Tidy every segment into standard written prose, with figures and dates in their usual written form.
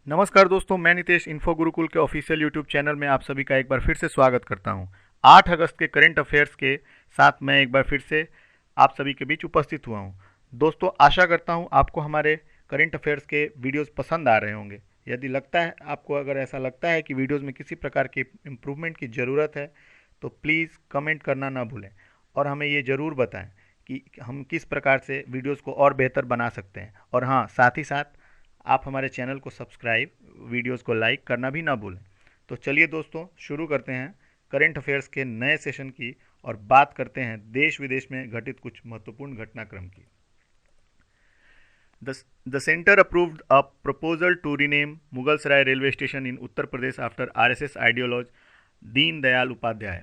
नमस्कार दोस्तों, मैं नितेश इन्फो गुरुकुल के ऑफिशियल यूट्यूब चैनल में आप सभी का एक बार फिर से स्वागत करता हूं। 8 अगस्त के करंट अफेयर्स के साथ मैं एक बार फिर से आप सभी के बीच उपस्थित हुआ हूं। दोस्तों, आशा करता हूं आपको हमारे करंट अफेयर्स के वीडियोस पसंद आ रहे होंगे। यदि लगता है आपको, अगर ऐसा लगता है कि वीडियोस में किसी प्रकार की इम्प्रूवमेंट की ज़रूरत है तो प्लीज़ कमेंट करना ना भूलें और हमें ये ज़रूर बताएं कि हम किस प्रकार से वीडियोस को और बेहतर बना सकते हैं। और हाँ, साथ ही साथ आप हमारे चैनल को सब्सक्राइब, वीडियोस को लाइक करना भी ना भूलें। तो चलिए दोस्तों, शुरू करते हैं करंट अफेयर्स के नए सेशन की और बात करते हैं देश विदेश में घटित कुछ महत्वपूर्ण घटनाक्रम की। The center approved a proposal to rename Mughal Sarai railway station in Uttar Pradesh after RSS ideologue Deen Dayal Upadhyay.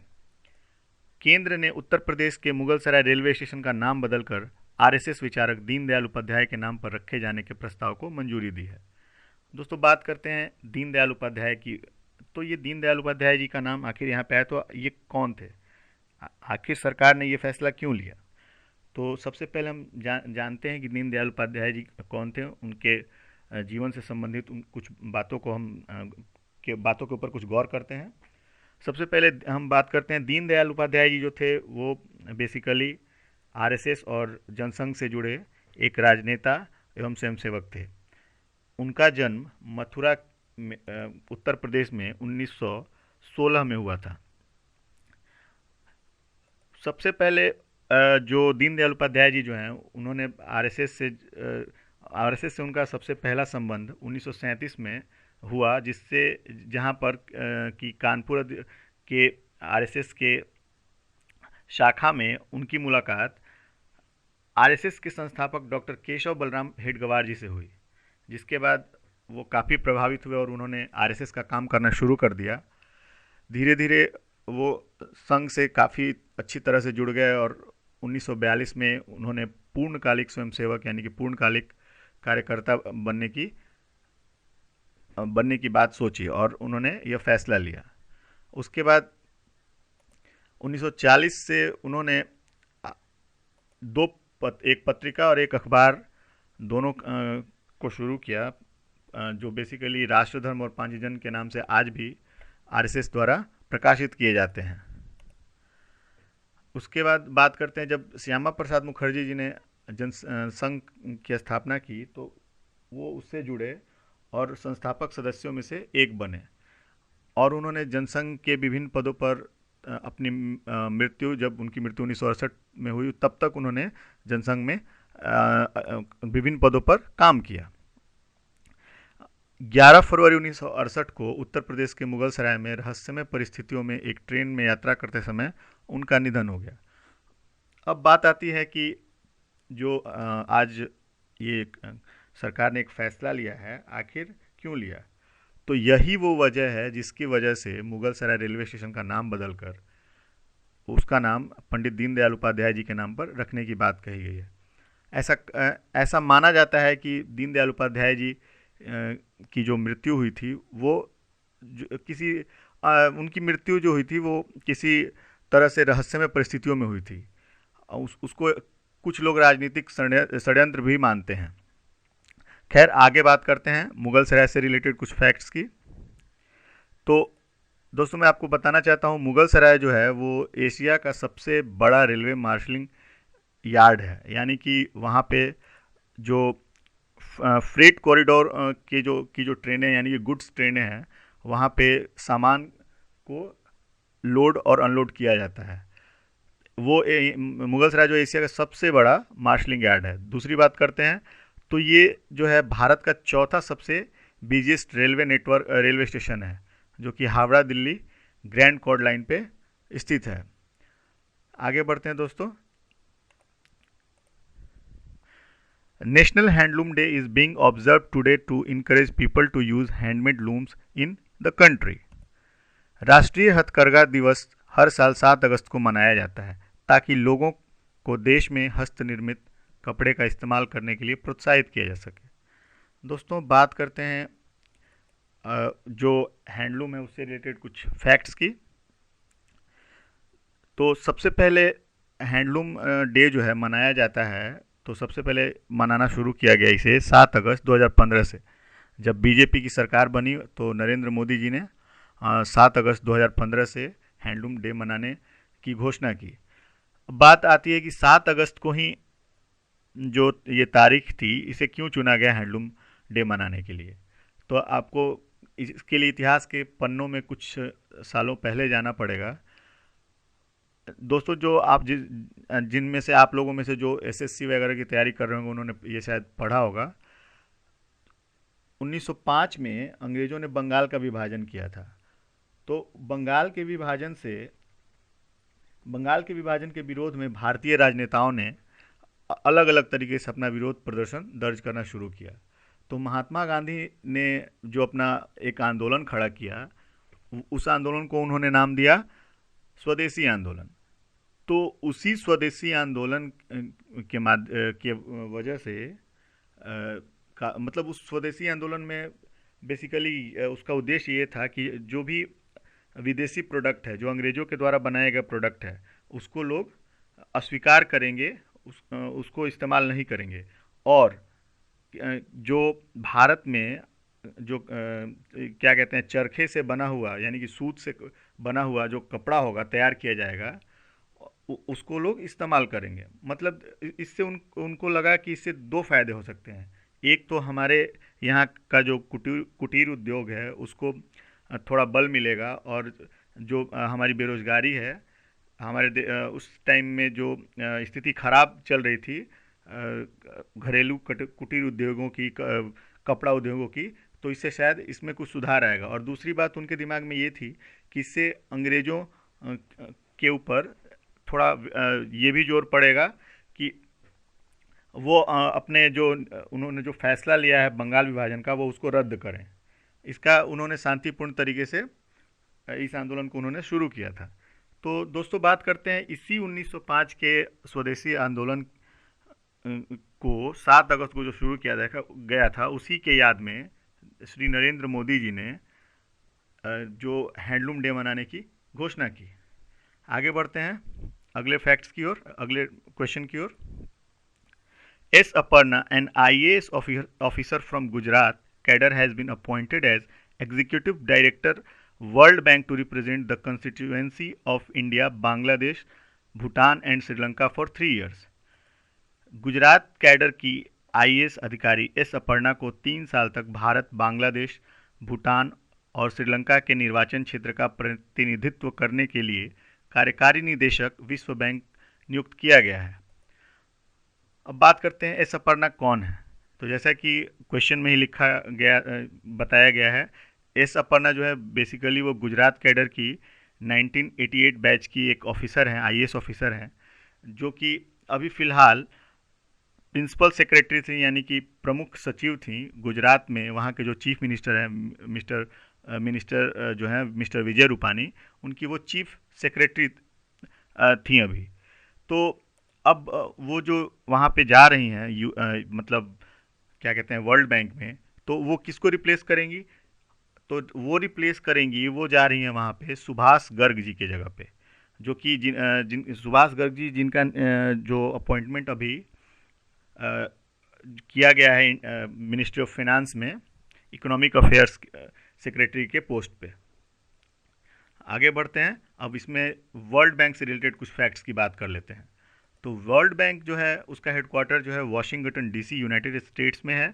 केंद्र ने उत्तर प्रदेश के मुगल सराय रेलवे स्टेशन का नाम बदलकर आरएसएस विचारक दीनदयाल उपाध्याय के नाम पर रखे जाने के प्रस्ताव को मंजूरी दी है। दोस्तों, बात करते हैं दीनदयाल उपाध्याय की। तो ये दीनदयाल उपाध्याय जी का नाम आखिर यहाँ पे आया, तो ये कौन थे, आखिर सरकार ने ये फैसला क्यों लिया? तो सबसे पहले हम जानते हैं कि दीनदयाल उपाध्याय जी कौन थे। उनके जीवन से संबंधित कुछ बातों को बातों के ऊपर कुछ गौर करते हैं। सबसे पहले हम बात करते हैं दीनदयाल उपाध्याय जी जो थे वो बेसिकली आरएसएस और जनसंघ से जुड़े एक राजनेता एवं स्वयंसेवक थे। उनका जन्म मथुरा में, उत्तर प्रदेश में 1916 में हुआ था। सबसे पहले जो दीनदयाल उपाध्याय जी जो हैं उन्होंने आरएसएस से उनका सबसे पहला संबंध 1937 में हुआ, जहां पर कि कानपुर के आरएसएस के शाखा में उनकी मुलाकात आरएसएस के संस्थापक डॉक्टर केशव बलराम हेडगेवार जी से हुई, जिसके बाद वो काफ़ी प्रभावित हुए और उन्होंने आरएसएस का काम करना शुरू कर दिया। धीरे धीरे वो संघ से काफ़ी अच्छी तरह से जुड़ गए और 1942 में उन्होंने पूर्णकालिक स्वयंसेवक यानी कि पूर्णकालिक कार्यकर्ता बनने की बात सोची और उन्होंने यह फैसला लिया। उसके बाद 1940 से उन्होंने एक पत्रिका और एक अखबार दोनों को शुरू किया, जो बेसिकली राष्ट्रधर्म और पांचजन के नाम से आज भी आरएसएस द्वारा प्रकाशित किए जाते हैं। उसके बाद बात करते हैं जब श्यामा प्रसाद मुखर्जी जी ने जनसंघ की स्थापना की तो वो उससे जुड़े और संस्थापक सदस्यों में से एक बने और उन्होंने जनसंघ के विभिन्न पदों पर अपनी जब उनकी मृत्यु 1968 में हुई तब तक उन्होंने जनसंघ में विभिन्न पदों पर काम किया। 11 फरवरी 1968 को उत्तर प्रदेश के मुगल सराय में रहस्यमय परिस्थितियों में एक ट्रेन में यात्रा करते समय उनका निधन हो गया। अब बात आती है कि जो आज ये सरकार ने एक फैसला लिया है, आखिर क्यों लिया? तो यही वो वजह है जिसकी वजह से मुगल सराय रेलवे स्टेशन का नाम बदलकर उसका नाम पंडित दीनदयाल उपाध्याय जी के नाम पर रखने की बात कही गई है। ऐसा माना जाता है कि दीनदयाल उपाध्याय जी की जो मृत्यु हुई थी वो उनकी मृत्यु जो हुई थी वो किसी तरह से रहस्यमय परिस्थितियों में हुई थी। उसको कुछ लोग राजनीतिक षड्यंत्र भी मानते हैं। खैर, आगे बात करते हैं मुगल सराय से रिलेटेड कुछ फैक्ट्स की। तो दोस्तों, मैं आपको बताना चाहता हूँ मुगल सराय जो है वो एशिया का सबसे बड़ा रेलवे मार्शलिंग यार्ड है, यानी कि वहाँ पे जो फ्रेट कॉरिडोर की जो ट्रेनें यानी कि गुड्स ट्रेनें हैं वहाँ पे सामान को लोड और अनलोड किया जाता है। वो मुगल सराय जो एशिया का सबसे बड़ा मार्शलिंग यार्ड है। दूसरी बात करते हैं तो ये जो है भारत का चौथा सबसे बिजीएस्ट रेलवे स्टेशन है, जो कि Howrah Delhi grand chord line पे स्थित है। आगे बढ़ते हैं दोस्तों। National handloom day is being observe today to encourage people to use handmade looms in the country. राष्ट्रीय हथकरघा दिवस हर साल 7 अगस्त को मनाया जाता है ताकि लोगों को देश में हस्तनिर्मित कपड़े का इस्तेमाल करने के लिए प्रोत्साहित किया जा सके। दोस्तों, बात करते हैं जो हैंडलूम है उससे रिलेटेड कुछ फैक्ट्स की। तो सबसे पहले हैंडलूम डे जो है मनाया जाता है, तो सबसे पहले मनाना शुरू किया गया इसे 7 अगस्त 2015 से, जब बीजेपी की सरकार बनी तो नरेंद्र मोदी जी ने 7 अगस्त 2015 से हैंडलूम डे मनाने की घोषणा की। बात आती है कि 7 अगस्त को ही जो ये तारीख थी, इसे क्यों चुना गया हैंडलूम डे मनाने के लिए। तो आपको इसके लिए इतिहास के पन्नों में कुछ सालों पहले जाना पड़ेगा। दोस्तों, जो आप जिनमें से आप लोगों में से जो एसएससी वगैरह की तैयारी कर रहे होंगे, उन्होंने ये शायद पढ़ा होगा। 1905 में अंग्रेजों ने बंगाल का विभाजन किया था। तो बंगाल के विभाजन के विरोध में भारतीय राजनेताओं ने अलग अलग तरीके से अपना विरोध प्रदर्शन दर्ज करना शुरू किया। तो महात्मा गांधी ने जो अपना एक आंदोलन खड़ा किया, उस आंदोलन को उन्होंने नाम दिया स्वदेशी आंदोलन। तो उसी स्वदेशी आंदोलन के वजह से मतलब उस स्वदेशी आंदोलन में बेसिकली उसका उद्देश्य ये था कि जो भी विदेशी प्रोडक्ट है, जो अंग्रेजों के द्वारा बनाया गया प्रोडक्ट है, उसको लोग अस्वीकार करेंगे, उसको इस्तेमाल नहीं करेंगे। और जो भारत में जो क्या कहते हैं, चरखे से बना हुआ यानी कि सूत से बना हुआ जो कपड़ा होगा, तैयार किया जाएगा, उसको लोग इस्तेमाल करेंगे। मतलब इससे उनको लगा कि इससे दो फायदे हो सकते हैं। एक तो हमारे यहाँ का जो कुटीर उद्योग है उसको थोड़ा बल मिलेगा, और जो हमारी बेरोजगारी है, उस टाइम में जो स्थिति खराब चल रही थी घरेलू कुटीर उद्योगों की, कपड़ा उद्योगों की, तो इससे शायद इसमें कुछ सुधार आएगा। और दूसरी बात उनके दिमाग में ये थी कि इससे अंग्रेज़ों के ऊपर थोड़ा ये भी जोर पड़ेगा कि वो अपने जो उन्होंने जो फैसला लिया है बंगाल विभाजन का, वो उसको रद्द करें। इसका उन्होंने शांतिपूर्ण तरीके से इस आंदोलन को उन्होंने शुरू किया था। तो दोस्तों, बात करते हैं इसी 1905 के स्वदेशी आंदोलन को 7 अगस्त को जो शुरू किया गया था, उसी के याद में श्री नरेंद्र मोदी जी ने जो हैंडलूम डे मनाने की घोषणा की। आगे बढ़ते हैं अगले फैक्ट्स की ओर, अगले क्वेश्चन की ओर। S. Aparna, an IAS officer from Gujarat cadre, has been appointed as Executive Director, World Bank, to represent the constituency of India, Bangladesh, Bhutan and Sri Lanka for 3 years. Gujarat cadre की IAS अधिकारी S Aparna को 3 साल तक भारत, बांग्लादेश, भूटान और श्रीलंका के निर्वाचन क्षेत्र का प्रतिनिधित्व करने के लिए कार्यकारी निदेशक विश्व बैंक नियुक्त किया गया है। अब बात करते हैं एस अपर्णा कौन है। तो जैसा कि क्वेश्चन में ही बताया गया है, एस अपर्णा जो है बेसिकली वो गुजरात कैडर की 1988 बैच की एक ऑफिसर हैं, आईएएस ऑफिसर हैं, जो कि अभी फ़िलहाल प्रिंसिपल सेक्रेटरी थी, यानी कि प्रमुख सचिव थी गुजरात में। वहाँ के जो चीफ मिनिस्टर हैं मिनिस्टर जो हैं मिस्टर विजय रूपानी, उनकी वो चीफ सेक्रेटरी थी अभी। तो अब वो जो वहाँ पे जा रही हैं मतलब क्या कहते हैं वर्ल्ड बैंक में, तो वो किसको रिप्लेस करेंगी? तो वो रिप्लेस करेंगी, वो जा रही हैं वहाँ पे सुभाष गर्ग जी के जगह पे, जो कि सुभाष गर्ग जी जिनका जो अपॉइंटमेंट अभी किया गया है मिनिस्ट्री ऑफ फाइनेंस में इकोनॉमिक अफेयर्स सेक्रेटरी के पोस्ट पे। आगे बढ़ते हैं, अब इसमें वर्ल्ड बैंक से रिलेटेड कुछ फैक्ट्स की बात कर लेते हैं। तो वर्ल्ड बैंक जो है उसका हेडक्वार्टर जो है वाशिंगटन डीसी, यूनाइटेड स्टेट्स में है।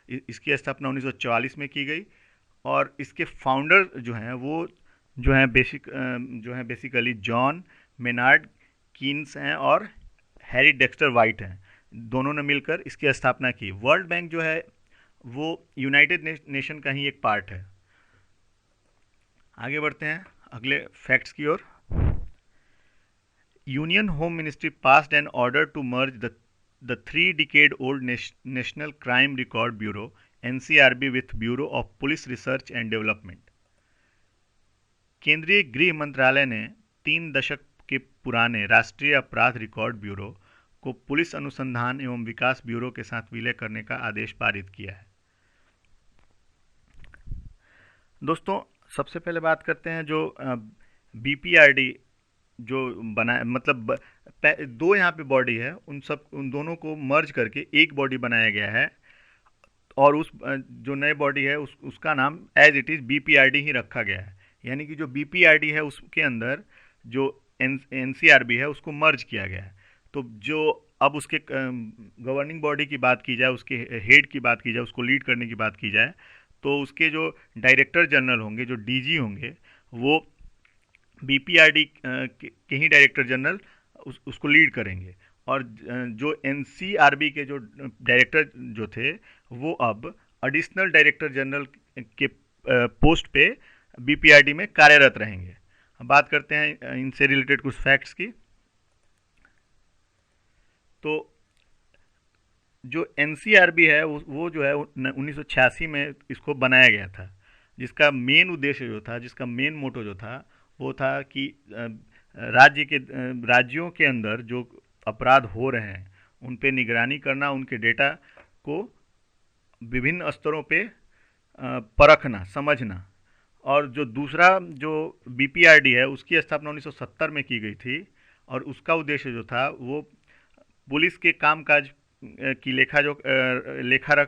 इसकी स्थापना 1944 में की गई, और इसके फाउंडर जो हैं वो जो हैं बेसिकली जॉन मेनार्ड कीन्स हैं और हैरी डेक्स्टर वाइट हैं। दोनों ने मिलकर इसकी स्थापना की। वर्ल्ड बैंक जो है वो यूनाइटेड नेशन का ही एक पार्ट है। आगे बढ़ते हैं अगले फैक्ट्स की ओर। Union home ministry passed an order to merge the 3-decade-old national crime record bureau NCRB with bureau of police research and development. केंद्रीय गृह मंत्रालय ने 3 दशक के पुराने राष्ट्रीय अपराध रिकॉर्ड ब्यूरो को पुलिस अनुसंधान एवं विकास ब्यूरो के साथ विलय करने का आदेश पारित किया है। दोस्तों, सबसे पहले बात करते हैं जो बीपीआरडी जो बना, मतलब दो यहाँ पे बॉडी है, उन दोनों को मर्ज करके एक बॉडी बनाया गया है। और उस जो नए बॉडी है उसका नाम एज इट इज़ बीपीआरडी ही रखा गया है। यानी कि जो बीपीआरडी है उसके अंदर जो एनसीआरबी है उसको मर्ज किया गया है। तो जो अब उसके गवर्निंग बॉडी की बात की जाए, उसके हेड की बात की जाए, उसको लीड करने की बात की जाए, तो उसके जो डायरेक्टर जनरल होंगे, जो डीजी होंगे, वो बीपीआरडी के ही डायरेक्टर जनरल उसको लीड करेंगे। और जो एनसीआरबी के जो डायरेक्टर जो थे वो अब एडिशनल डायरेक्टर जनरल के पोस्ट पे बीपीआरडी में कार्यरत रहेंगे। अब बात करते हैं इनसे रिलेटेड कुछ फैक्ट्स की। तो जो एनसीआरबी है वो जो है 1986 में इसको बनाया गया था, जिसका मेन उद्देश्य जो था, जिसका मेन मोटो जो था, वो था कि राज्यों के अंदर जो अपराध हो रहे हैं उन पे निगरानी करना, उनके डेटा को विभिन्न स्तरों पे परखना, समझना। और जो दूसरा जो बीपीआरडी है उसकी स्थापना 1970 में की गई थी, और उसका उद्देश्य जो था वो पुलिस के कामकाज की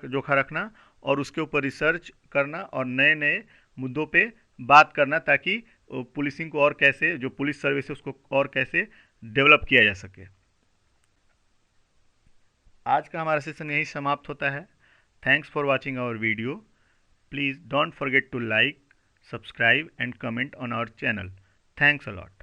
जोखा रखना और उसके ऊपर रिसर्च करना और नए नए मुद्दों पे बात करना, ताकि पुलिसिंग को और कैसे, जो पुलिस सर्विस है उसको और कैसे डेवलप किया जा सके। आज का हमारा सेशन यही समाप्त होता है। Thanks for watching our video. Please don't forget to like, subscribe and comment on our channel. Thanks a lot.